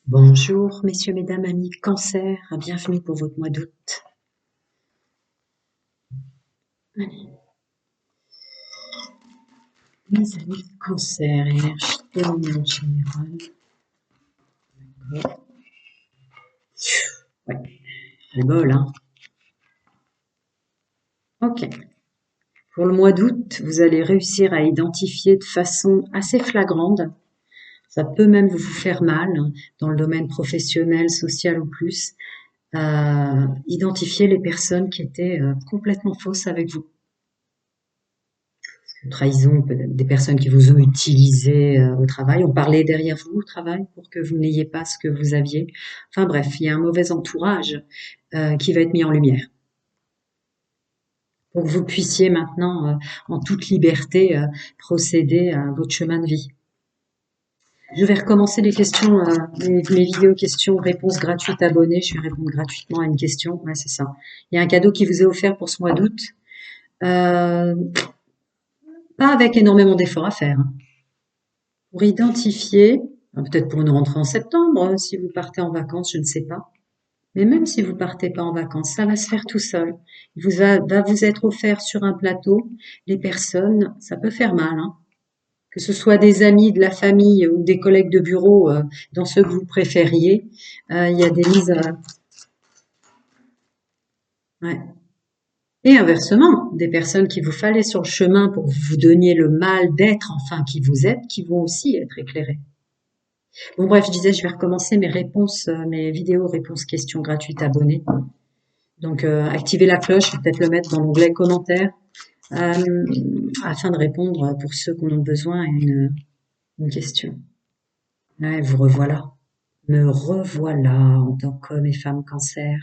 Bonjour, messieurs, mesdames, amis Cancer, bienvenue pour votre mois d'août. Allez, mes amis Cancer, énergie de manière générale. Ouais, le bol, hein. Ok. Pour le mois d'août, vous allez réussir à identifier de façon assez flagrante, ça peut même vous faire mal, hein, dans le domaine professionnel, social ou plus, identifier les personnes qui étaient complètement fausses avec vous. Trahison, peut-être des personnes qui vous ont utilisé au travail, ont parlé derrière vous au travail pour que vous n'ayez pas ce que vous aviez. Enfin bref, il y a un mauvais entourage qui va être mis en lumière pour que vous puissiez maintenant, en toute liberté, procéder à votre chemin de vie. Je vais recommencer les questions, mes vidéos questions-réponses gratuites abonnés. Je vais répondre gratuitement à une question. Ouais, c'est ça. Il y a un cadeau qui vous est offert pour ce mois d'août. Pas avec énormément d'efforts à faire, hein. Pour identifier, peut-être pour une rentrée en septembre, si vous partez en vacances, je ne sais pas. Mais même si vous partez pas en vacances, ça va se faire tout seul. Va vous être offert sur un plateau. Les personnes, ça peut faire mal, hein. Que ce soit des amis, de la famille ou des collègues de bureau, dans ceux que vous préfériez, il y a des mises à... Ouais. Et inversement, des personnes qui vous fallait sur le chemin pour que vous vous donniez le mal d'être, enfin qui vous êtes, qui vont aussi être éclairées. Bon bref, je disais, je vais recommencer mes réponses, mes vidéos réponses questions gratuites abonnés. Donc activez la cloche, je vais peut-être le mettre dans l'onglet commentaires, afin de répondre pour ceux qui en ont besoin à une question. Ouais, vous revoilà. Me revoilà en tant qu'homme et femme Cancer.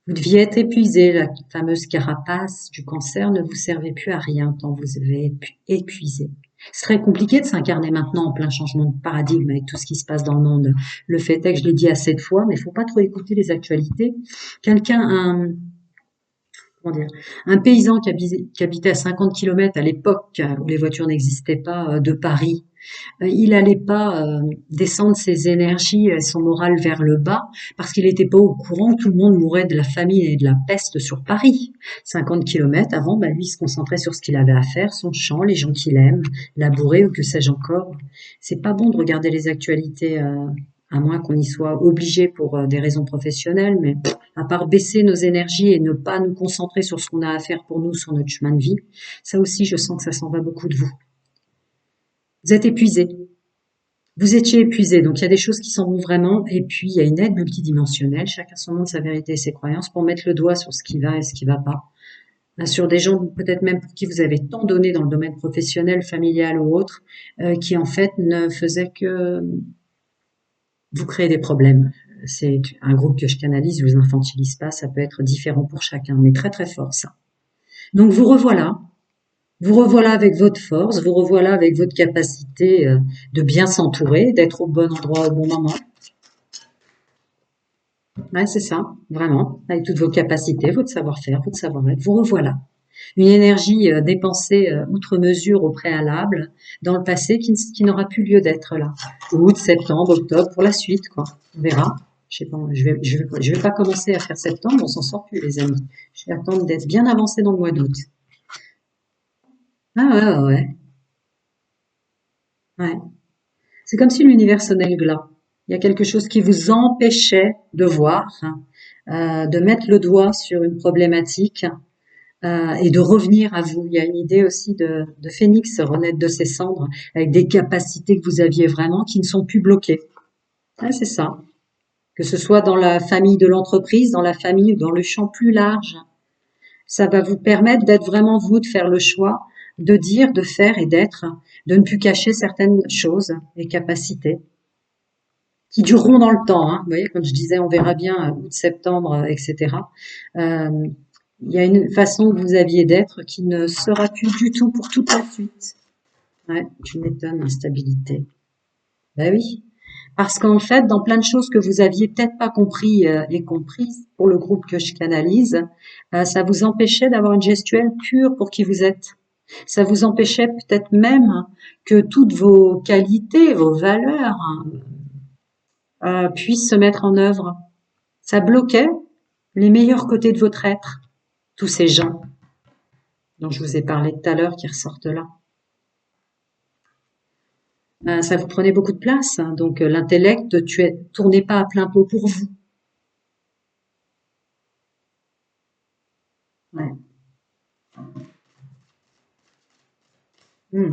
Vous deviez être épuisé, la fameuse carapace du cancer ne vous servait plus à rien tant vous avez épuisé. Ce serait compliqué de s'incarner maintenant en plein changement de paradigme avec tout ce qui se passe dans le monde. Le fait est que je l'ai dit assez de fois, mais il faut pas trop écouter les actualités. Comment dire, un paysan qui habitait à 50 kilomètres à l'époque où les voitures n'existaient pas de Paris, il allait pas descendre ses énergies et son moral vers le bas parce qu'il n'était pas au courant que tout le monde mourait de la famine et de la peste sur Paris. 50 kilomètres avant, bah, lui il se concentrait sur ce qu'il avait à faire, son champ, les gens qu'il aime, labourer ou que sais-je encore. C'est pas bon de regarder les actualités à moins qu'on y soit obligé pour des raisons professionnelles, mais à part baisser nos énergies et ne pas nous concentrer sur ce qu'on a à faire pour nous sur notre chemin de vie, ça aussi je sens que ça s'en va beaucoup de vous. Vous êtes épuisé. Vous étiez épuisé, donc il y a des choses qui s'en vont vraiment, et puis il y a une aide multidimensionnelle, chacun son monde, sa vérité et ses croyances, pour mettre le doigt sur ce qui va et ce qui va pas. Sur des gens peut-être même pour qui vous avez tant donné dans le domaine professionnel, familial ou autre, qui en fait ne faisaient que vous créer des problèmes. C'est un groupe que je canalise, je vous infantilise pas, ça peut être différent pour chacun, mais très très fort ça. Donc vous revoilà avec votre force, vous revoilà avec votre capacité de bien s'entourer, d'être au bon endroit au bon moment. Ouais, c'est ça, vraiment, avec toutes vos capacités, votre savoir-faire, votre savoir-être, vous revoilà. Une énergie dépensée outre mesure au préalable dans le passé qui n'aura plus lieu d'être là. Août, septembre, octobre, pour la suite, quoi. On verra. Je sais pas, je vais pas commencer à faire septembre, on s'en sort plus, les amis. Je vais attendre d'être bien avancé dans le mois d'août. Ah ouais, ouais, ouais. C'est comme si l'univers sonnait le glas. Il y a quelque chose qui vous empêchait de voir, hein, de mettre le doigt sur une problématique et de revenir à vous. Il y a une idée aussi de phénix renaître de ses cendres avec des capacités que vous aviez vraiment qui ne sont plus bloquées. Ouais, c'est ça. Que ce soit dans la famille de l'entreprise, dans la famille ou dans le champ plus large. Ça va vous permettre d'être vraiment vous, de faire le choix, de dire, de faire et d'être, de ne plus cacher certaines choses et capacités qui dureront dans le temps, hein. Vous voyez, comme je disais, on verra bien août, septembre, etc. Euh, il y a une façon que vous aviez d'être qui ne sera plus du tout pour toute la suite. Ouais, tu m'étonnes, instabilité. Ben oui, parce qu'en fait, dans plein de choses que vous aviez peut-être pas compris et comprises pour le groupe que je canalise, ça vous empêchait d'avoir une gestuelle pure pour qui vous êtes. Ça vous empêchait peut-être même que toutes vos qualités, vos valeurs, hein, puisse se mettre en œuvre. Ça bloquait les meilleurs côtés de votre être, tous ces gens dont je vous ai parlé tout à l'heure qui ressortent là. Ça vous prenait beaucoup de place, hein, donc l'intellect tournait pas à plein pot pour vous. Ouais.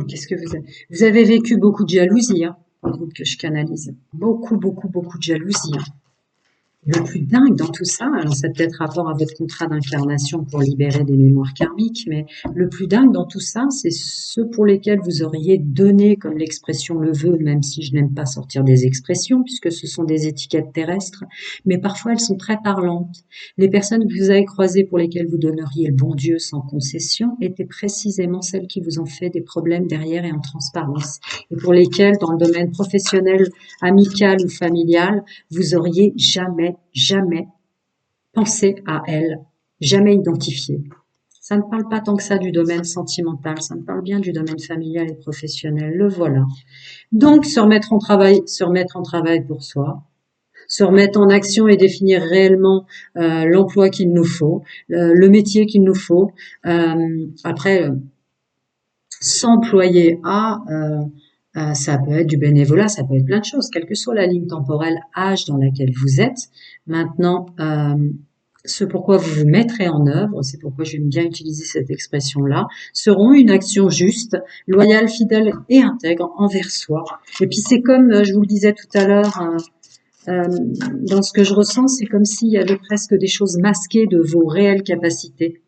Qu'est-ce que vous avez vécu beaucoup de jalousie, hein, par contre, que je canalise. Beaucoup, beaucoup, beaucoup de jalousie, hein. Le plus dingue dans tout ça, alors ça a peut-être rapport à votre contrat d'incarnation pour libérer des mémoires karmiques, mais le plus dingue dans tout ça, c'est ceux pour lesquels vous auriez donné, comme l'expression le veut, même si je n'aime pas sortir des expressions, puisque ce sont des étiquettes terrestres, mais parfois elles sont très parlantes. Les personnes que vous avez croisées pour lesquelles vous donneriez le bon Dieu sans concession étaient précisément celles qui vous ont fait des problèmes derrière et en transparence, et pour lesquelles, dans le domaine professionnel, amical ou familial, vous auriez jamais, jamais pensé à elle, jamais identifié. Ça ne parle pas tant que ça du domaine sentimental, ça me parle bien du domaine familial et professionnel, le voilà. Donc, se remettre en travail pour soi, se remettre en action et définir réellement l'emploi qu'il nous faut, le métier qu'il nous faut. Après, s'employer à ça peut être du bénévolat, ça peut être plein de choses, quelle que soit la ligne temporelle, âge dans laquelle vous êtes. Maintenant, ce pourquoi vous vous mettrez en œuvre, c'est pourquoi j'aime bien utiliser cette expression-là, seront une action juste, loyale, fidèle et intègre envers soi. Et puis c'est comme, je vous le disais tout à l'heure, dans ce que je ressens, c'est comme s'il y avait presque des choses masquées de vos réelles capacités.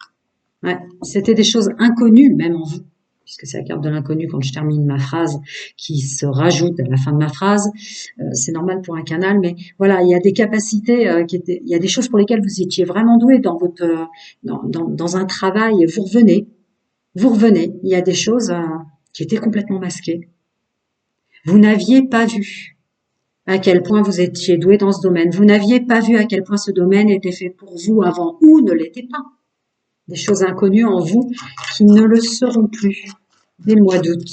Ouais, c'était des choses inconnues même en vous, puisque c'est la carte de l'inconnu quand je termine ma phrase qui se rajoute à la fin de ma phrase. C'est normal pour un canal, mais voilà, il y a des capacités il y a des choses pour lesquelles vous étiez vraiment doué dans votre, dans un travail. Vous revenez. Il y a des choses qui étaient complètement masquées. Vous n'aviez pas vu à quel point vous étiez doué dans ce domaine. Vous n'aviez pas vu à quel point ce domaine était fait pour vous avant ou ne l'était pas. Des choses inconnues en vous qui ne le seront plus dès le mois d'août.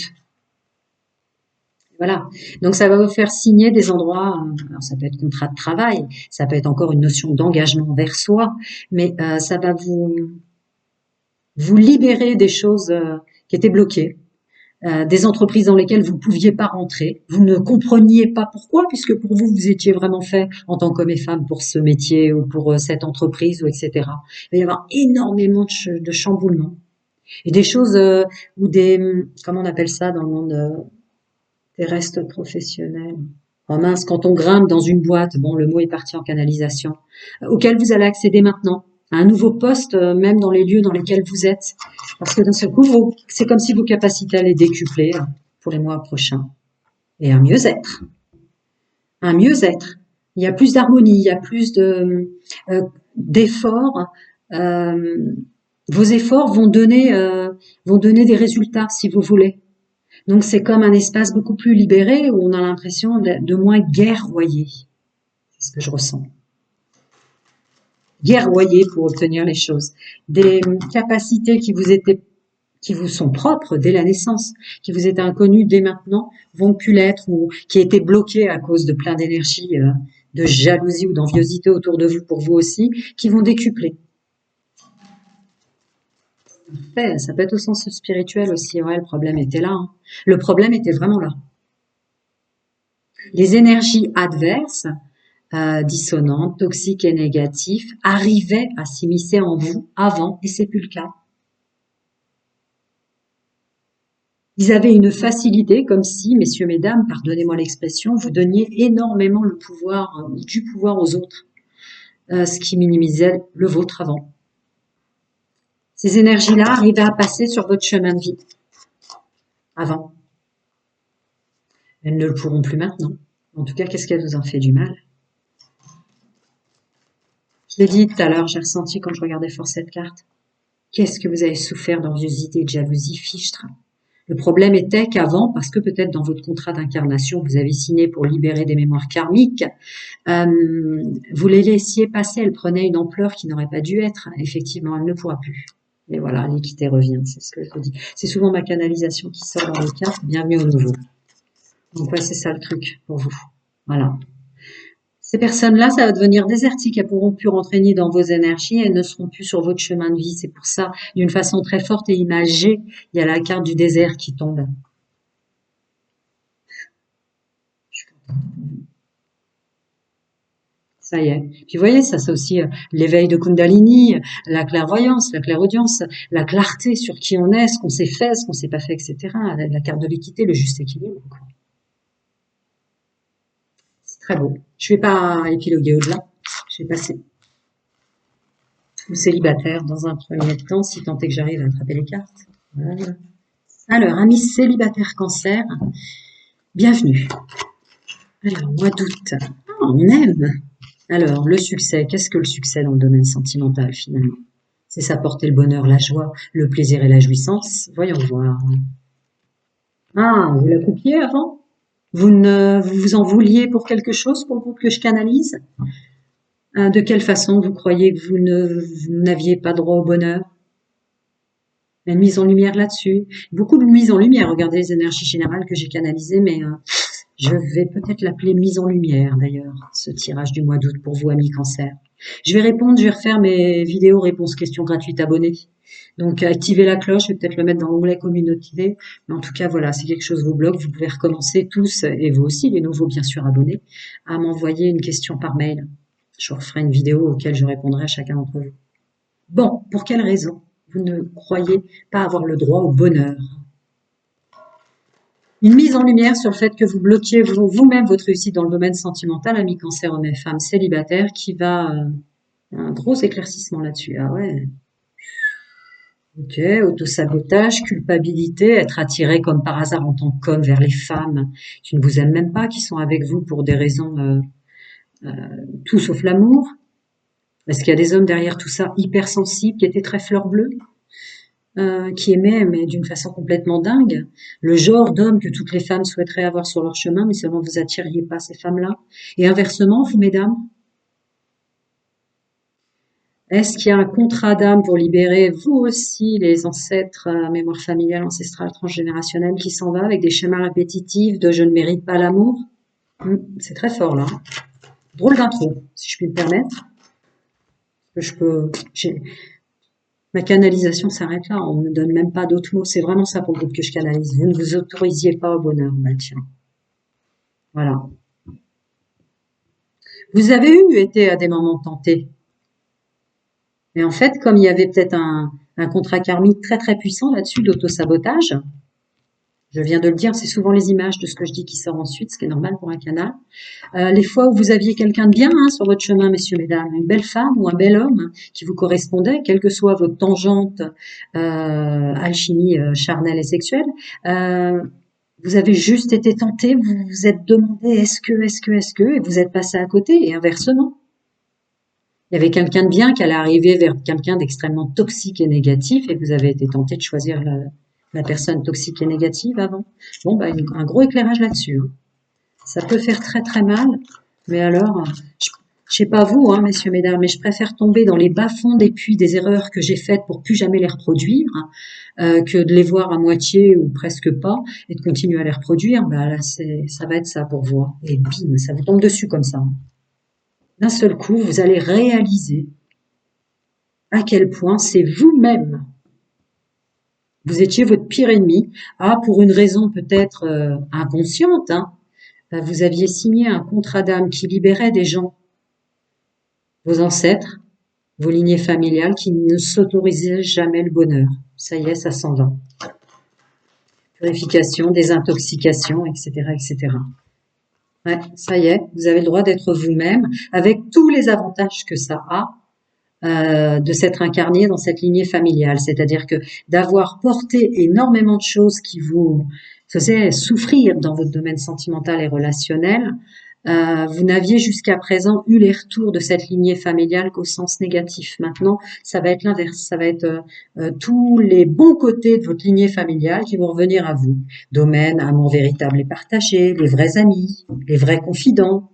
Voilà. Donc ça va vous faire signer des endroits, alors ça peut être contrat de travail, ça peut être encore une notion d'engagement vers soi, mais ça va vous libérer des choses qui étaient bloquées, des entreprises dans lesquelles vous ne pouviez pas rentrer, vous ne compreniez pas pourquoi, puisque pour vous, vous étiez vraiment fait en tant qu'homme et femme pour ce métier ou pour cette entreprise, ou etc. Il va y avoir énormément de chamboulements. Et des choses ou des, comment on appelle ça dans le monde terrestre professionnel. Oh mince, quand on grimpe dans une boîte, bon, le mot est parti en canalisation, auquel vous allez accéder maintenant, à un nouveau poste, même dans les lieux dans lesquels vous êtes. Parce que d'un seul coup, c'est comme si vos capacités allaient décupler pour les mois prochains. Et un mieux-être. Un mieux-être. Il y a plus d'harmonie, il y a plus d'efforts. Vos efforts vont donner des résultats, si vous voulez. Donc c'est comme un espace beaucoup plus libéré où on a l'impression de moins guerroyer. C'est ce que je ressens. Guerroyer pour obtenir les choses. Des capacités qui vous sont propres dès la naissance, qui vous étaient inconnues dès maintenant, vont plus l'être ou qui étaient bloquées à cause de plein d'énergie, de jalousie ou d'enviosité autour de vous pour vous aussi, qui vont décupler. Ça peut être au sens spirituel aussi, ouais, le problème était là. Hein. Le problème était vraiment là. Les énergies adverses, dissonantes, toxiques et négatives, arrivaient à s'immiscer en vous avant, et c'est plus le cas. Ils avaient une facilité, comme si, messieurs, mesdames, pardonnez-moi l'expression, vous donniez énormément le pouvoir, du pouvoir aux autres, ce qui minimisait le vôtre avant. Ces énergies-là arrivaient à passer sur votre chemin de vie avant. Elles ne le pourront plus maintenant. En tout cas, qu'est-ce qu'elles vous ont fait du mal? Je l'ai dit tout à l'heure, j'ai ressenti quand je regardais fort cette carte. Qu'est-ce que vous avez souffert d'enviosité et de jalousie, fichtre? Le problème était qu'avant, parce que peut-être dans votre contrat d'incarnation, vous avez signé pour libérer des mémoires karmiques, vous les laissiez passer, elles prenaient une ampleur qui n'aurait pas dû être. Effectivement, elle ne pourra plus. Et voilà, l'équité revient, c'est ce que je vous dis. C'est souvent ma canalisation qui sort dans les cartes, bienvenue au nouveau. Donc ouais, c'est ça le truc pour vous. Voilà. Ces personnes-là, ça va devenir désertique. Elles pourront plus rentrer ni dans vos énergies, elles ne seront plus sur votre chemin de vie. C'est pour ça, d'une façon très forte et imagée, il y a la carte du désert qui tombe. Ça y est. Puis vous voyez, ça c'est aussi l'éveil de Kundalini, la clairvoyance, la clairaudience, la clarté sur qui on est, ce qu'on s'est fait, ce qu'on s'est pas fait, etc. La carte de l'équité, le juste équilibre. C'est très beau. Je vais pas épiloguer au-delà. Je vais passer au célibataire dans un premier temps, si tant est que j'arrive à attraper les cartes. Voilà. Alors, amis célibataires cancer, bienvenue. Alors, mois d'août. Ah, on aime. Alors, le succès, qu'est-ce que le succès dans le domaine sentimental finalement? C'est s'apporter le bonheur, la joie, le plaisir et la jouissance. Voyons voir. Ah, vous la coupiez avant? Vous vous en vouliez pour quelque chose pour le groupe que je canalise? De quelle façon vous croyez que vous n'aviez pas droit au bonheur? Une mise en lumière là-dessus. Beaucoup de mise en lumière. Regardez les énergies générales que j'ai canalisées, mais je vais peut-être l'appeler mise en lumière d'ailleurs, ce tirage du mois d'août pour vous, amis cancer. Je vais répondre, je vais refaire mes vidéos réponses questions gratuites abonnés. Donc activez la cloche, je vais peut-être le mettre dans l'onglet communauté. Mais en tout cas, voilà, si quelque chose vous bloque, vous pouvez recommencer tous, et vous aussi, les nouveaux bien sûr abonnés, à m'envoyer une question par mail. Je referai une vidéo auquel je répondrai à chacun d'entre vous. Bon, pour quelle raison vous ne croyez pas avoir le droit au bonheur? Une mise en lumière sur le fait que vous bloquiez vous-même votre réussite dans le domaine sentimental, amis cancer, hommes et femmes célibataires, qui va un gros éclaircissement là-dessus. Ah ouais. Ok, autosabotage, culpabilité, être attiré comme par hasard en tant qu'homme vers les femmes qui ne vous aiment même pas, qui sont avec vous pour des raisons tout sauf l'amour. Est-ce qu'il y a des hommes derrière tout ça hypersensibles qui étaient très fleur bleue? Qui aimait, mais d'une façon complètement dingue, le genre d'homme que toutes les femmes souhaiteraient avoir sur leur chemin, mais seulement vous attiriez pas ces femmes-là. Et inversement, vous, mesdames, est-ce qu'il y a un contrat d'âme pour libérer, vous aussi, les ancêtres, mémoire familiale, ancestrale, transgénérationnelle, qui s'en va avec des schémas répétitifs de je ne mérite pas l'amour? C'est très fort, là. Drôle d'intro, si je puis me permettre. Ma canalisation s'arrête là, on ne me donne même pas d'autres mots, c'est vraiment ça pour le groupe que je canalise. Vous ne vous autorisiez pas au bonheur, bah tiens. Voilà. Vous avez été à des moments tentés. Mais en fait, comme il y avait peut-être un contrat karmique très très puissant là-dessus d'auto-sabotage, je viens de le dire, c'est souvent les images de ce que je dis qui sort ensuite, ce qui est normal pour un canal. Les fois où vous aviez quelqu'un de bien sur votre chemin, messieurs, mesdames, une belle femme ou un bel homme qui vous correspondait, quelle que soit votre tangente, alchimie charnelle et sexuelle, vous avez juste été tenté, vous vous êtes demandé est-ce que, et vous êtes passé à côté, et inversement. Il y avait quelqu'un de bien qui allait arriver vers quelqu'un d'extrêmement toxique et négatif, et vous avez été tenté de choisir la personne toxique et négative avant. Bon, bah, un gros éclairage là-dessus. Ça peut faire très très mal, mais alors, je sais pas vous, messieurs, mesdames, mais je préfère tomber dans les bas-fonds des puits des erreurs que j'ai faites pour plus jamais les reproduire, que de les voir à moitié ou presque pas, et de continuer à les reproduire. Bah là, ça va être ça pour vous. Et bim, ça vous tombe dessus comme ça. D'un seul coup, vous allez réaliser à quel point c'est vous-même. Vous étiez votre pire ennemi. Pour une raison peut-être inconsciente, vous aviez signé un contrat d'âme qui libérait des gens, vos ancêtres, vos lignées familiales, qui ne s'autorisaient jamais le bonheur. Ça y est, ça s'en va. Purification, désintoxication, etc., etc. Ouais, ça y est, vous avez le droit d'être vous-même, avec tous les avantages que ça a, de s'être incarné dans cette lignée familiale. C'est-à-dire que d'avoir porté énormément de choses qui vous faisaient souffrir dans votre domaine sentimental et relationnel, vous n'aviez jusqu'à présent eu les retours de cette lignée familiale qu'au sens négatif. Maintenant, ça va être l'inverse. Ça va être tous les bons côtés de votre lignée familiale qui vont revenir à vous. Domaine, amour véritable et partagé, les vrais amis, les vrais confidents.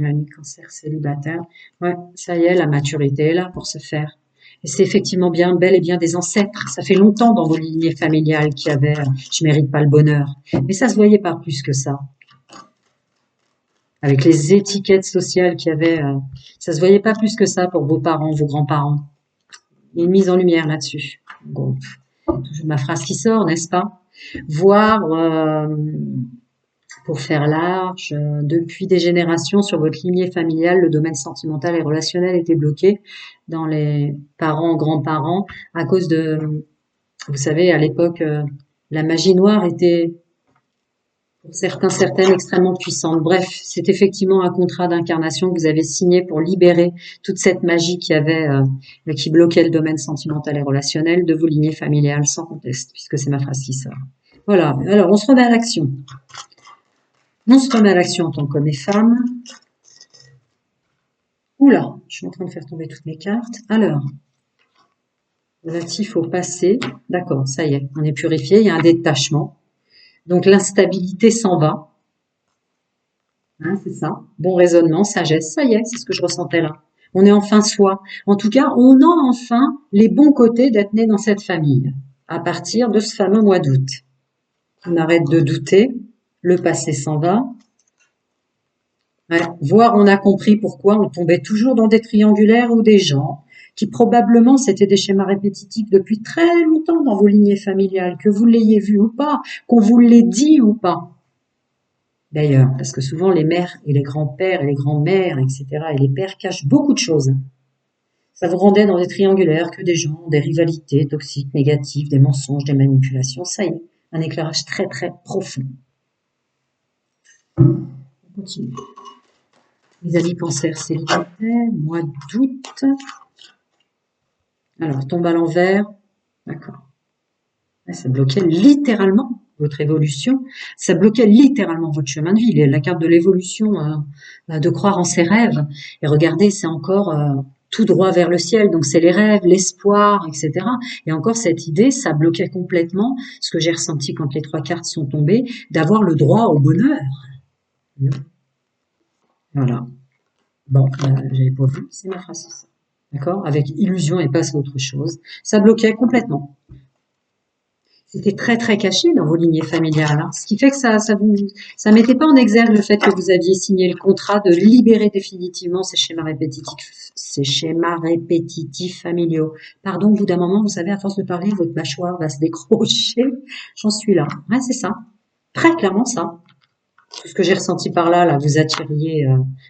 Ami cancer célibataire. Ouais, ça y est, la maturité est là pour se faire. Et c'est effectivement bien, bel et bien des ancêtres. Ça fait longtemps dans vos lignées familiales qu'il y avait je mérite pas le bonheur. Mais ça se voyait pas plus que ça. avec les étiquettes sociales qu'il y avait. Ça se voyait pas plus que ça pour vos parents, vos grands-parents. Il y a une mise en lumière là-dessus. Bon, toujours ma phrase qui sort, n'est-ce pas? Voir, pour faire large, depuis des générations sur votre lignée familiale, le domaine sentimental et relationnel était bloqué dans les parents, grands-parents, à cause de, vous savez, à l'époque, la magie noire était pour certains, certaines extrêmement puissantes. Bref, c'est effectivement un contrat d'incarnation que vous avez signé pour libérer toute cette magie qui avait, qui bloquait le domaine sentimental et relationnel de vos lignées familiales, sans conteste, puisque c'est ma phrase qui sort. Voilà. Alors, on se remet à l'action. On se remet à l'action en tant qu'homme et femme. Oula, je suis en train de faire tomber toutes mes cartes. Alors, relatif au passé. D'accord, ça y est, on est purifié, il y a un détachement. Donc l'instabilité s'en va. Hein, c'est ça. Bon raisonnement, sagesse, ça y est, c'est ce que je ressentais là. On est enfin soi. En tout cas, on a enfin les bons côtés d'être né dans cette famille, à partir de ce fameux mois d'août. On arrête de douter, le passé s'en va. Ouais, voire on a compris pourquoi on tombait toujours dans des triangulaires ou des gens qui probablement c'était des schémas répétitifs depuis très longtemps dans vos lignées familiales, que vous l'ayez vu ou pas, qu'on vous l'ait dit ou pas. D'ailleurs, parce que souvent les mères et les grands-pères et les grands-mères, etc., et les pères cachent beaucoup de choses. Ça vous rendait dans des triangulaires que des gens, des rivalités toxiques, négatives, des mensonges, des manipulations. Ça y est, un éclairage très très profond. On continue. Les amis cancer célibataires, mois d'août. Alors, tombe à l'envers. D'accord. Ça bloquait littéralement votre évolution. Ça bloquait littéralement votre chemin de vie. La carte de l'évolution, de croire en ses rêves. Et regardez, c'est encore tout droit vers le ciel. Donc, c'est les rêves, l'espoir, etc. Et encore, cette idée, ça bloquait complètement ce que j'ai ressenti quand les 3 cartes sont tombées, d'avoir le droit au bonheur. Voilà. Bon, j'avais pas vu, c'est ma phrase. D'accord? Avec illusion et passe à autre chose. Ça bloquait complètement. C'était très très caché dans vos lignées familiales, hein. Ce qui fait que ça mettait pas en exergue le fait que vous aviez signé le contrat de libérer définitivement ces schémas répétitifs familiaux. Pardon, au bout d'un moment, vous savez, à force de parler, votre mâchoire va se décrocher. J'en suis là. Ouais, c'est ça. Très clairement ça. Tout ce que j'ai ressenti par là, vous attiriez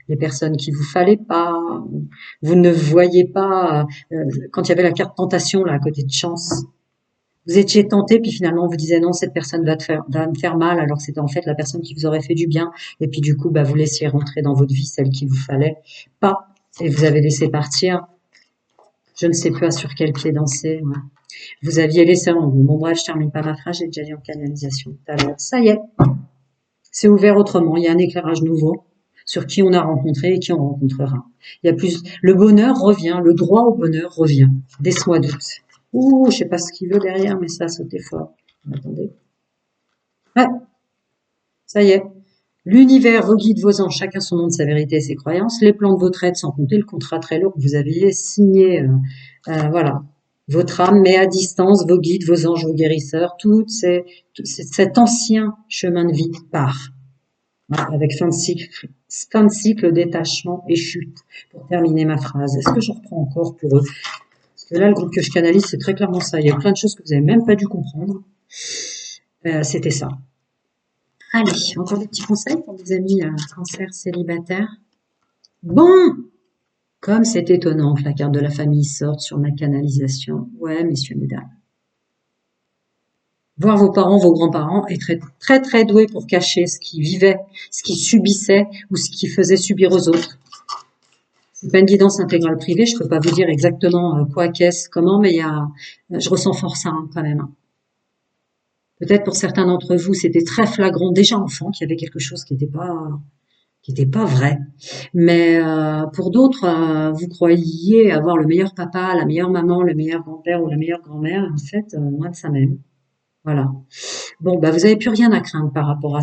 les personnes qu'il vous fallait pas. Vous ne voyez pas quand il y avait la carte tentation là à côté de chance. Vous étiez tenté, puis finalement on vous disait non, cette personne va me faire mal, alors que c'était en fait la personne qui vous aurait fait du bien. Et puis du coup, vous laissiez rentrer dans votre vie celle qu'il vous fallait pas, et vous avez laissé partir. Je ne sais plus sur quel pied danser. Ouais. Vous aviez laissé en vous. Bon bref, je termine pas ma phrase, j'ai déjà dit en canalisation tout à l'heure. Ça y est, c'est ouvert autrement. Il y a un éclairage nouveau sur qui on a rencontré et qui on rencontrera. Il y a plus, le bonheur revient, le droit au bonheur revient dès ce mois d'août. Ouh, je sais pas ce qu'il veut derrière, mais ça a sauté fort. Attendez. Ouais, ça y est. L'univers, vos guides, vos anges, chacun son nom de sa vérité et ses croyances, les plans de votre aide, sans compter le contrat très lourd que vous aviez signé, voilà. Votre âme met à distance vos guides, vos anges, vos guérisseurs, cet ancien chemin de vie part. Voilà, avec fin de cycle, détachement et chute. Pour terminer ma phrase, est-ce que je reprends encore pour eux? Parce que là, le groupe que je canalise, c'est très clairement ça. Il y a plein de choses que vous n'avez même pas dû comprendre. C'était ça. Allez, encore des petits conseils pour mes amis cancer célibataires. Bon, comme c'est étonnant que la carte de la famille sorte sur ma canalisation. Ouais, messieurs, mesdames. Voir vos parents, vos grands-parents est très, très, très doué pour cacher ce qu'ils vivaient, ce qu'ils subissaient ou ce qu'ils faisaient subir aux autres. C'est pas une guidance intégrale privée, je peux pas vous dire exactement quoi, qu'est-ce, comment, mais je ressens fort ça quand même. Peut-être pour certains d'entre vous, c'était très flagrant déjà enfant qu'il y avait quelque chose qui n'était pas vrai. Mais pour d'autres, vous croyiez avoir le meilleur papa, la meilleure maman, le meilleur grand-père ou la meilleure grand-mère. En fait, moins de ça même. Voilà. Bon, vous avez plus rien à craindre par rapport à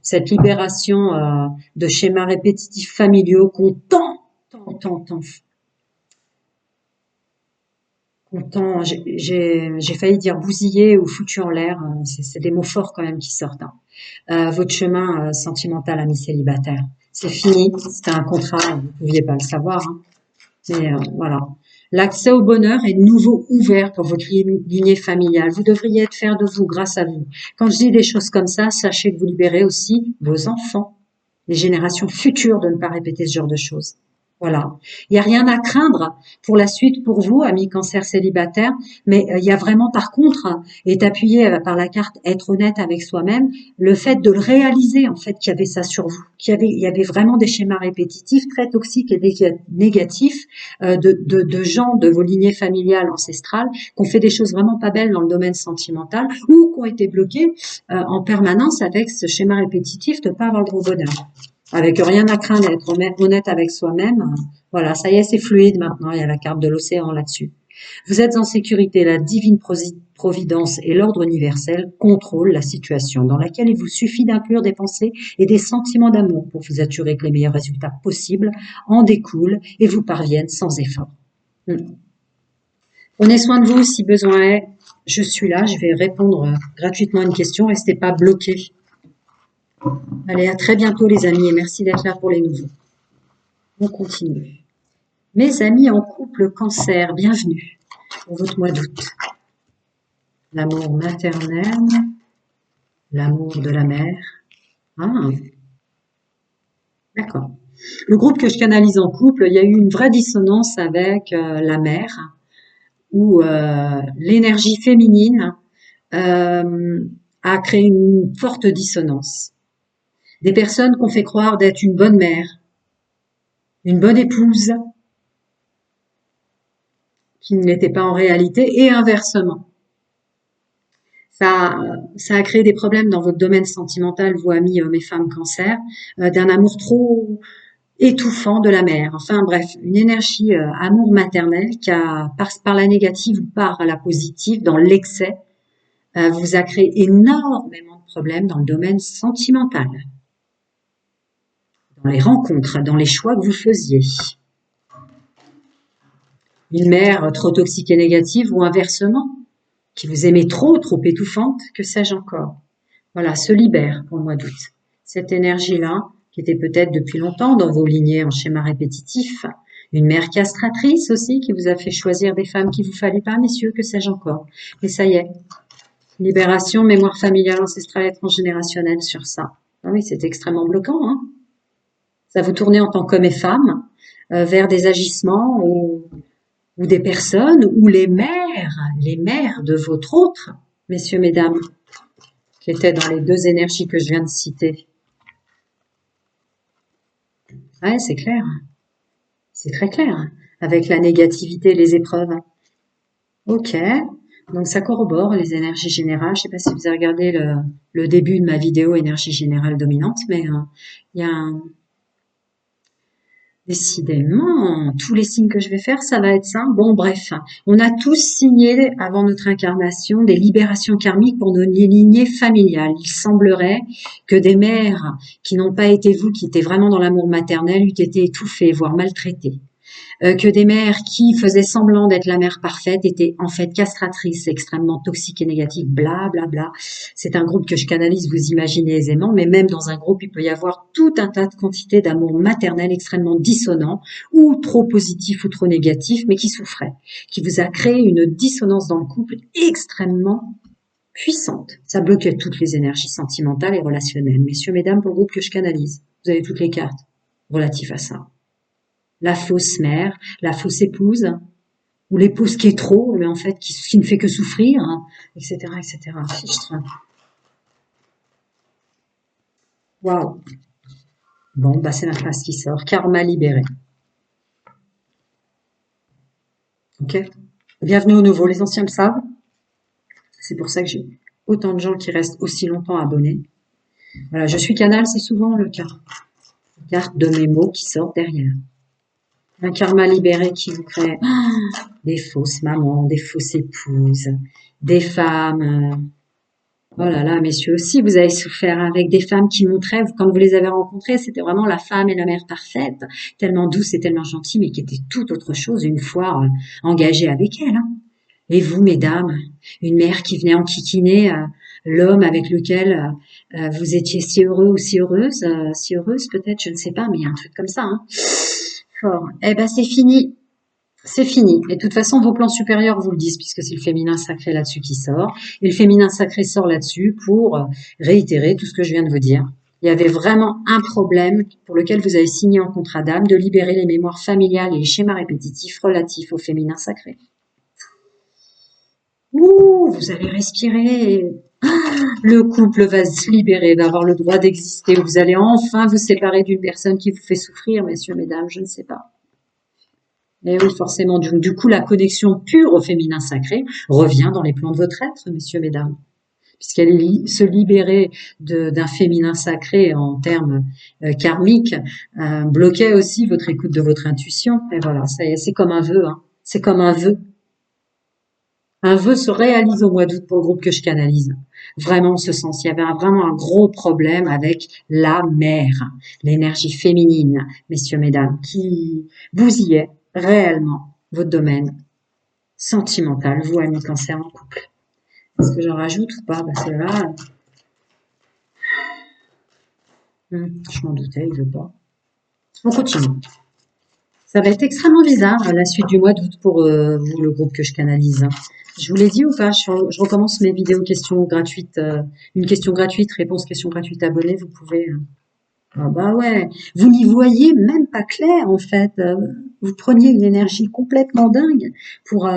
cette libération de schémas répétitifs familiaux qu'on tant, j'ai failli dire bousillé ou foutu en l'air. C'est des mots forts quand même qui sortent. Hein. Votre chemin sentimental, ami célibataire, C'est fini. C'était un contrat, vous ne pouviez pas le savoir, hein. Mais voilà. L'accès au bonheur est de nouveau ouvert pour votre lignée familiale. Vous devriez être fiers de vous grâce à vous. Quand je dis des choses comme ça, sachez que vous libérez aussi vos enfants, les générations futures, de ne pas répéter ce genre de choses. Voilà. Il n'y a rien à craindre pour la suite pour vous, amis cancer célibataires, mais il y a vraiment par contre, est appuyé par la carte être honnête avec soi-même, le fait de le réaliser en fait qu'il y avait ça sur vous, il y avait vraiment des schémas répétitifs très toxiques et négatifs de gens de vos lignées familiales ancestrales qui ont fait des choses vraiment pas belles dans le domaine sentimental ou qui ont été bloqués en permanence avec ce schéma répétitif de ne pas avoir le gros bonheur. Avec rien à craindre d'être honnête avec soi-même. Voilà, ça y est, c'est fluide maintenant. Il y a la carte de l'océan là-dessus. Vous êtes en sécurité. La divine providence et l'ordre universel contrôlent la situation dans laquelle il vous suffit d'inclure des pensées et des sentiments d'amour pour vous assurer que les meilleurs résultats possibles en découlent et vous parviennent sans effort. Prenez soin de vous si besoin est. Je suis là, je vais répondre gratuitement à une question. Restez pas bloqués. Allez, à très bientôt les amis et merci d'être là pour les nouveaux. On continue. Mes amis en couple cancer, bienvenue pour votre mois d'août. L'amour maternel, l'amour de la mère. Ah, d'accord. Le groupe que je canalise en couple, il y a eu une vraie dissonance avec la mère, où l'énergie féminine a créé une forte dissonance. Des personnes qu'on fait croire d'être une bonne mère, une bonne épouse, qui ne l'était pas en réalité, et inversement. Ça a créé des problèmes dans votre domaine sentimental, vous amis hommes et femmes cancer, d'un amour trop étouffant de la mère. Enfin bref, une énergie amour maternel qui a, par la négative ou par la positive, dans l'excès, vous a créé énormément de problèmes dans le domaine sentimental, dans les rencontres, dans les choix que vous faisiez. Une mère trop toxique et négative ou inversement, qui vous aimait trop étouffante, que sais-je encore. Voilà, se libère pour le mois d'août. Cette énergie-là, qui était peut-être depuis longtemps dans vos lignées en schéma répétitif, une mère castratrice aussi, qui vous a fait choisir des femmes qui vous fallait pas, messieurs, que sais-je encore. Et ça y est, libération, mémoire familiale, ancestrale et transgénérationnelle sur ça. Ah oui, c'est extrêmement bloquant, hein. Ça vous tournez en tant qu'homme et femme vers des agissements ou des personnes ou les mères de votre autre, messieurs, mesdames, qui étaient dans les deux énergies que je viens de citer. Ouais, c'est clair. C'est très clair. Avec la négativité et les épreuves. Ok. Donc, ça corrobore les énergies générales. Je ne sais pas si vous avez regardé le début de ma vidéo énergie générale dominante, mais il y a décidément, tous les signes que je vais faire, ça va être ça. Bon, bref, on a tous signé avant notre incarnation des libérations karmiques pour nos lignées familiales. Il semblerait que des mères qui n'ont pas été vous, qui étaient vraiment dans l'amour maternel, eussent été étouffées, voire maltraitées. Que des mères qui faisaient semblant d'être la mère parfaite étaient en fait castratrices, extrêmement toxiques et négatives, bla bla bla. C'est un groupe que je canalise, vous imaginez aisément, mais même dans un groupe, il peut y avoir tout un tas de quantités d'amour maternel extrêmement dissonant, ou trop positif ou trop négatif, mais qui souffrait, qui vous a créé une dissonance dans le couple extrêmement puissante. Ça bloquait toutes les énergies sentimentales et relationnelles. Messieurs, mesdames, pour le groupe que je canalise, vous avez toutes les cartes relatives à ça. La fausse mère, la fausse épouse, ou l'épouse qui est trop, mais en fait qui ne fait que souffrir, etc., etc. Waouh. Bon, bah c'est ma phrase qui sort. Karma libéré. Ok. Bienvenue au nouveau. Les anciens le savent. C'est pour ça que j'ai autant de gens qui restent aussi longtemps abonnés. Voilà, je suis canal, c'est souvent le cas. Carte de mes mots qui sortent derrière. Un karma libéré qui vous crée des fausses mamans, des fausses épouses, des femmes. Oh là là, messieurs, aussi, vous avez souffert avec des femmes qui montraient, quand vous les avez rencontrées, c'était vraiment la femme et la mère parfaite, tellement douce et tellement gentille, mais qui était tout autre chose une fois engagée avec elle. Hein. Et vous, mesdames, une mère qui venait enquiquiner l'homme avec lequel vous étiez si heureux ou si heureuse peut-être, je ne sais pas, mais il y a un truc comme ça, hein. Fort. Eh ben c'est fini, c'est fini. Et de toute façon, vos plans supérieurs vous le disent, puisque c'est le féminin sacré là-dessus qui sort. Et le féminin sacré sort là-dessus pour réitérer tout ce que je viens de vous dire. Il y avait vraiment un problème pour lequel vous avez signé en contrat d'âme de libérer les mémoires familiales et les schémas répétitifs relatifs au féminin sacré. Ouh, vous allez respirer. Le couple va se libérer, va avoir le droit d'exister. Vous allez enfin vous séparer d'une personne qui vous fait souffrir, messieurs, mesdames, je ne sais pas. Et oui, forcément, du coup, la connexion pure au féminin sacré revient dans les plans de votre être, messieurs, mesdames. Puisqu'elle est se libérer d'un féminin sacré en termes karmiques bloquait aussi votre écoute de votre intuition. Et voilà, ça y est, c'est comme un vœu. Hein. C'est comme un vœu. Un vœu se réalise au mois d'août pour le groupe que je canalise. Vraiment, en ce sens, il y avait vraiment un gros problème avec la mère, l'énergie féminine, messieurs, mesdames, qui bousillait réellement votre domaine sentimental, vous, amis cancer en couple. Est-ce que j'en rajoute ou pas? C'est là. Je m'en doutais, il veut pas. On continue. Ça va être extrêmement bizarre la suite du mois d'août pour vous, le groupe que je canalise. Je vous l'ai dit ou pas? Je recommence mes vidéos questions gratuites. Une question gratuite, réponse question gratuite abonnée. Vous pouvez. Ah bah ouais. Vous n'y voyez même pas clair en fait. Vous preniez une énergie complètement dingue pour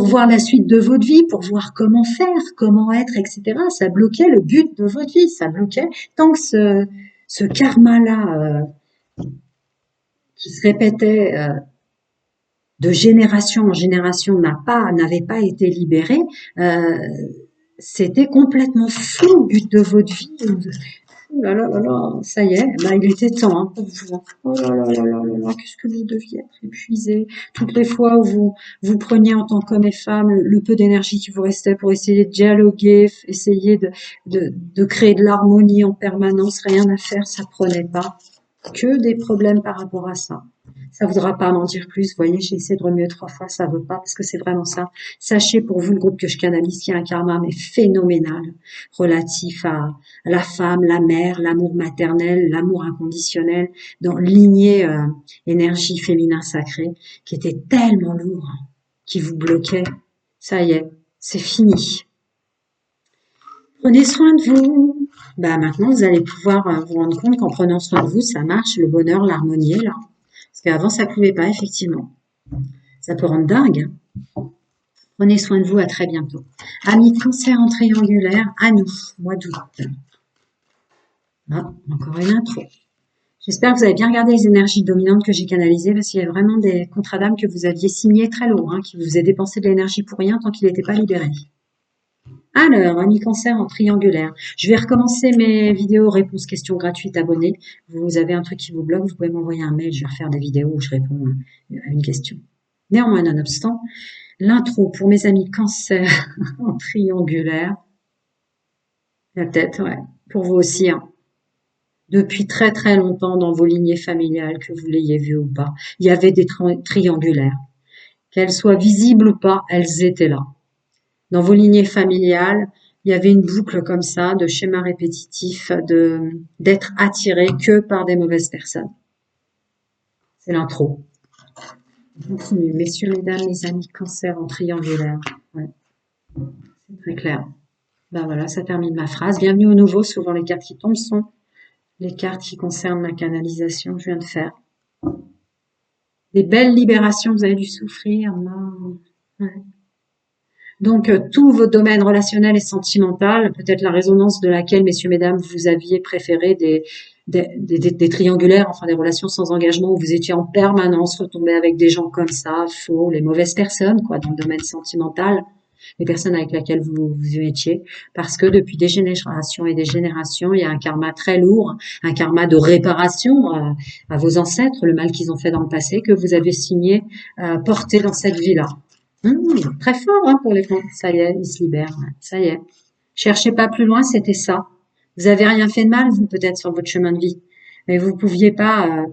voir la suite de votre vie, pour voir comment faire, comment être, etc. Ça bloquait le but de votre vie. Ça bloquait tant que ce karma-là qui se répétait de génération en génération n'avait pas été libéré, c'était complètement fou le but de votre vie. Oh là là là là, ça y est, bah, il était temps hein, pour vous. Oh là là là là là là, qu'est-ce que vous deviez être épuisé. Toutes les fois où vous preniez en tant qu'homme et femme le peu d'énergie qui vous restait pour essayer de dialoguer, essayer de créer de l'harmonie en permanence, rien à faire, ça prenait pas. Que des problèmes par rapport à ça. Ça voudra pas m'en dire plus. Vous voyez, j'ai essayé de remuer 3 fois, ça veut pas, parce que c'est vraiment ça. Sachez pour vous, le groupe que je canalise, qu'il y a un karma, mais phénoménal, relatif à la femme, la mère, l'amour maternel, l'amour inconditionnel, dans lignée énergie féminin sacré, qui était tellement lourd, qui vous bloquait. Ça y est, c'est fini. Prenez soin de vous. Bah maintenant, vous allez pouvoir vous rendre compte qu'en prenant soin de vous, ça marche, le bonheur, l'harmonie est là. Parce qu'avant, ça pouvait pas, effectivement. Ça peut rendre dingue. Prenez soin de vous, à très bientôt. Amis cancer en triangulaire, à nous, mois d'août. Ah, encore une intro. J'espère que vous avez bien regardé les énergies dominantes que j'ai canalisées, parce qu'il y a vraiment des contrats d'âme que vous aviez signés très lourds, hein, qui vous faisaient dépenser de l'énergie pour rien tant qu'il n'était pas libéré. Alors, amis cancer en triangulaire. Je vais recommencer mes vidéos réponses questions gratuites abonnés. Vous avez un truc qui vous bloque, vous pouvez m'envoyer un mail, je vais refaire des vidéos où je réponds à une question. Néanmoins, nonobstant, l'intro pour mes amis cancer en triangulaire. La tête, ouais. Pour vous aussi, hein. Depuis très très longtemps dans vos lignées familiales, que vous l'ayez vu ou pas, il y avait des triangulaires. Qu'elles soient visibles ou pas, elles étaient là. Dans vos lignées familiales, il y avait une boucle comme ça de schémas répétitifs, d'être attiré que par des mauvaises personnes. C'est l'intro. On continue. Messieurs, mesdames, mes amis, cancer en triangulaire. Ouais. C'est très clair. Ben voilà, ça termine ma phrase. Bienvenue au nouveau. Souvent, les cartes qui tombent sont les cartes qui concernent la canalisation que je viens de faire. Des belles libérations, vous avez dû souffrir. Non. Ouais. Donc, tout votre domaine relationnel et sentimental, peut-être la résonance de laquelle, messieurs, mesdames, vous aviez préféré des triangulaires, enfin des relations sans engagement où vous étiez en permanence retombé avec des gens comme ça, faux, les mauvaises personnes, quoi, dans le domaine sentimental, les personnes avec lesquelles vous étiez, parce que depuis des générations et des générations, il y a un karma très lourd, un karma de réparation à vos ancêtres, le mal qu'ils ont fait dans le passé, que vous avez signé, porté dans cette vie-là. Très fort hein, pour les comptes. Ça y est, ils se libèrent. Ouais. Ça y est. Cherchez pas plus loin, c'était ça. Vous avez rien fait de mal, vous, peut-être, sur votre chemin de vie. Mais vous pouviez pas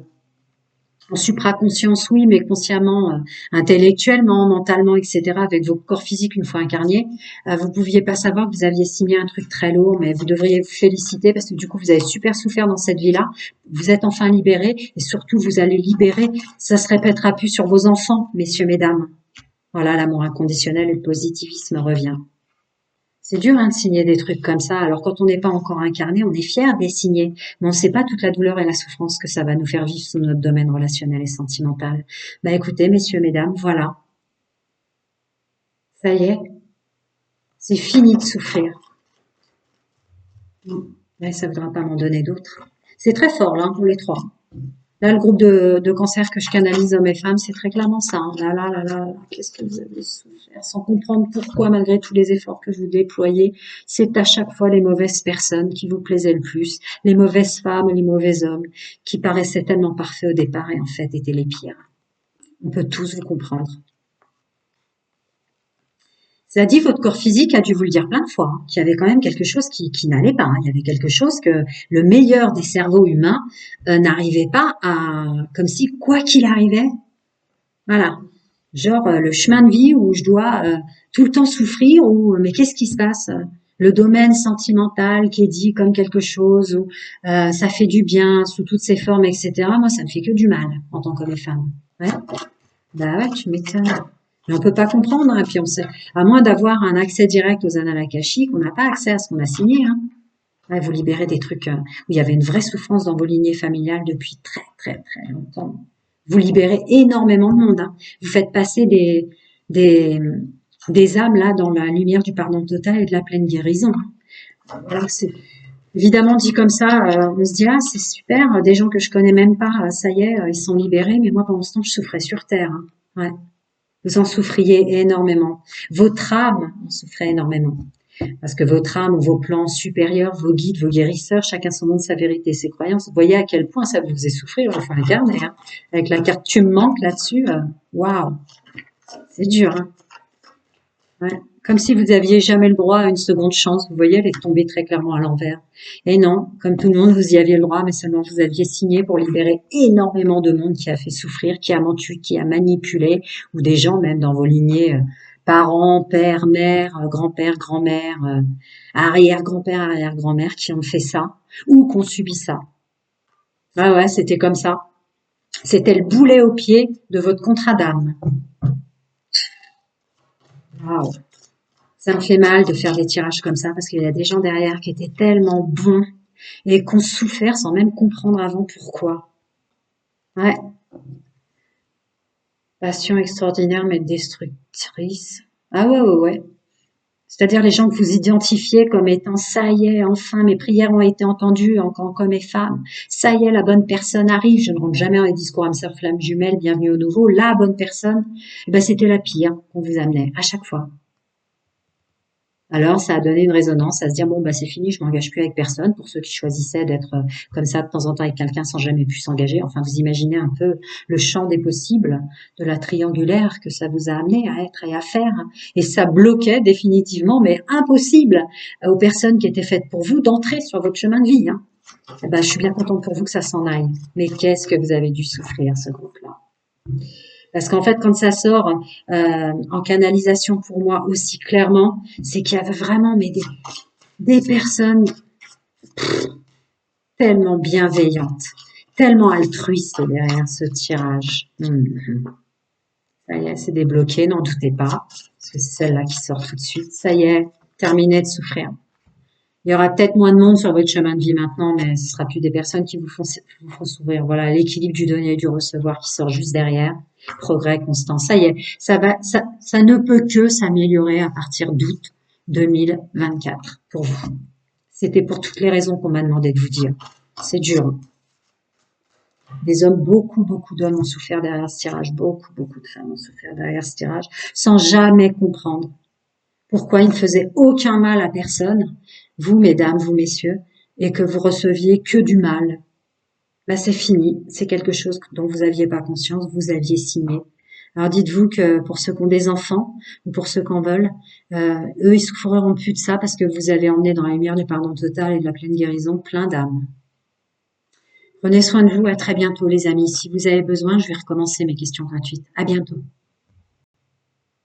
En supraconscience, oui, mais consciemment, intellectuellement, mentalement, etc., avec vos corps physiques une fois incarnés, vous pouviez pas savoir que vous aviez signé un truc très lourd, mais vous devriez vous féliciter parce que du coup, vous avez super souffert dans cette vie-là. Vous êtes enfin libérés et surtout, vous allez libérer. Ça se répétera plus sur vos enfants, messieurs, mesdames. Voilà, l'amour inconditionnel et le positivisme revient. C'est dur hein, de signer des trucs comme ça. Alors quand on n'est pas encore incarné, on est fier de les signer, mais on ne sait pas toute la douleur et la souffrance que ça va nous faire vivre sous notre domaine relationnel et sentimental. Bah écoutez, messieurs, mesdames, voilà, ça y est, c'est fini de souffrir. Mais ça ne voudra pas m'en donner d'autres. C'est très fort là pour les trois. Là, le groupe de cancer que je canalise hommes et femmes, c'est très clairement ça. Hein. Là, qu'est-ce que vous avez souffert sans comprendre pourquoi, malgré tous les efforts que vous déployez, c'est à chaque fois les mauvaises personnes qui vous plaisaient le plus, les mauvaises femmes, les mauvais hommes, qui paraissaient tellement parfaits au départ et en fait étaient les pires. On peut tous vous comprendre. Cela dit, votre corps physique a dû vous le dire plein de fois, hein, qu'il y avait quand même quelque chose qui n'allait pas. Hein. Il y avait quelque chose que le meilleur des cerveaux humains n'arrivait pas à, comme si quoi qu'il arrivait, voilà, genre le chemin de vie où je dois tout le temps souffrir ou mais qu'est-ce qui se passe? Le domaine sentimental qui est dit comme quelque chose où ça fait du bien sous toutes ses formes, etc. Moi, ça me fait que du mal en tant qu'homme et femme. Ouais. Bah ouais, tu m'étonnes. Mais on peut pas comprendre, hein, puis on sait, à moins d'avoir un accès direct aux annales akashiques, on n'a pas accès à ce qu'on a signé. Hein. Ouais, vous libérez des trucs où il y avait une vraie souffrance dans vos lignées familiales depuis très très très longtemps. Vous libérez énormément de monde. Hein. Vous faites passer des, des âmes là dans la lumière du pardon total et de la pleine guérison. Voilà, c'est évidemment dit comme ça, on se dit ah c'est super, des gens que je connais même pas, ça y est, ils sont libérés, mais moi pendant ce temps je souffrais sur terre. Hein. Ouais. Vous en souffriez énormément. Votre âme en souffrait énormément. Parce que votre âme, vos plans supérieurs, vos guides, vos guérisseurs, chacun son nom de sa vérité, ses croyances. Vous voyez à quel point ça vous faisait souffrir, enfin incarner. Hein. Avec la carte tu me manques là-dessus, waouh, c'est dur. Hein. Ouais. Comme si vous aviez jamais le droit à une seconde chance. Vous voyez, elle est tombée très clairement à l'envers. Et non, comme tout le monde, vous y aviez le droit, mais seulement vous aviez signé pour libérer énormément de monde qui a fait souffrir, qui a menti, qui a manipulé, ou des gens même dans vos lignées, parents, père, mère, grand-père, grand-mère, arrière-grand-père, arrière-grand-mère, qui ont fait ça, ou qui ont subi ça. Ah ouais, c'était comme ça. C'était le boulet au pied de votre contrat d'âme. Waouh. Ça me fait mal de faire des tirages comme ça parce qu'il y a des gens derrière qui étaient tellement bons et qui ont souffert sans même comprendre avant pourquoi. Ouais, passion extraordinaire mais destructrice. Ah ouais, ouais, ouais. C'est-à-dire les gens que vous identifiez comme étant ça y est, enfin mes prières ont été entendues en tant qu'homme et femme. Ça y est, la bonne personne arrive. Je ne rentre jamais dans les discours âme sœur flamme jumelle, bienvenue au nouveau. La bonne personne, eh ben, c'était la pire qu'on vous amenait à chaque fois. Alors, ça a donné une résonance à se dire, bon, bah, c'est fini, je m'engage plus avec personne. Pour ceux qui choisissaient d'être comme ça de temps en temps avec quelqu'un sans jamais pu s'engager. Enfin, vous imaginez un peu le champ des possibles de la triangulaire que ça vous a amené à être et à faire. Et ça bloquait définitivement, mais impossible aux personnes qui étaient faites pour vous d'entrer sur votre chemin de vie. Hein. Eh ben, je suis bien contente pour vous que ça s'en aille. Mais qu'est-ce que vous avez dû souffrir, ce groupe-là? Parce qu'en fait, quand ça sort en canalisation pour moi aussi clairement, c'est qu'il y avait vraiment mais des personnes tellement bienveillantes, tellement altruistes derrière ce tirage. Ça y est, c'est débloqué, n'en doutez pas, parce que c'est celle-là qui sort tout de suite. Ça y est, terminé de souffrir. Il y aura peut-être moins de monde sur votre chemin de vie maintenant, mais ce sera plus des personnes qui vous font sourire. Voilà, l'équilibre du donner et du recevoir qui sort juste derrière. Progrès constant. Ça y est, ça ne peut que s'améliorer à partir d'août 2024 pour vous. C'était pour toutes les raisons qu'on m'a demandé de vous dire. C'est dur. Des hommes, beaucoup d'hommes ont souffert derrière ce tirage. Beaucoup de femmes ont souffert derrière ce tirage sans jamais comprendre pourquoi il ne faisait aucun mal à personne, vous mesdames, vous messieurs, et que vous receviez que du mal. Là, c'est fini. C'est quelque chose dont vous aviez pas conscience, vous aviez signé. Alors dites-vous que pour ceux qui ont des enfants ou pour ceux qui en veulent, eux, ils souffriront plus de ça parce que vous allez emmener dans la lumière du pardon total et de la pleine guérison plein d'âmes. Prenez soin de vous, à très bientôt les amis. Si vous avez besoin, je vais recommencer mes questions gratuites. À bientôt.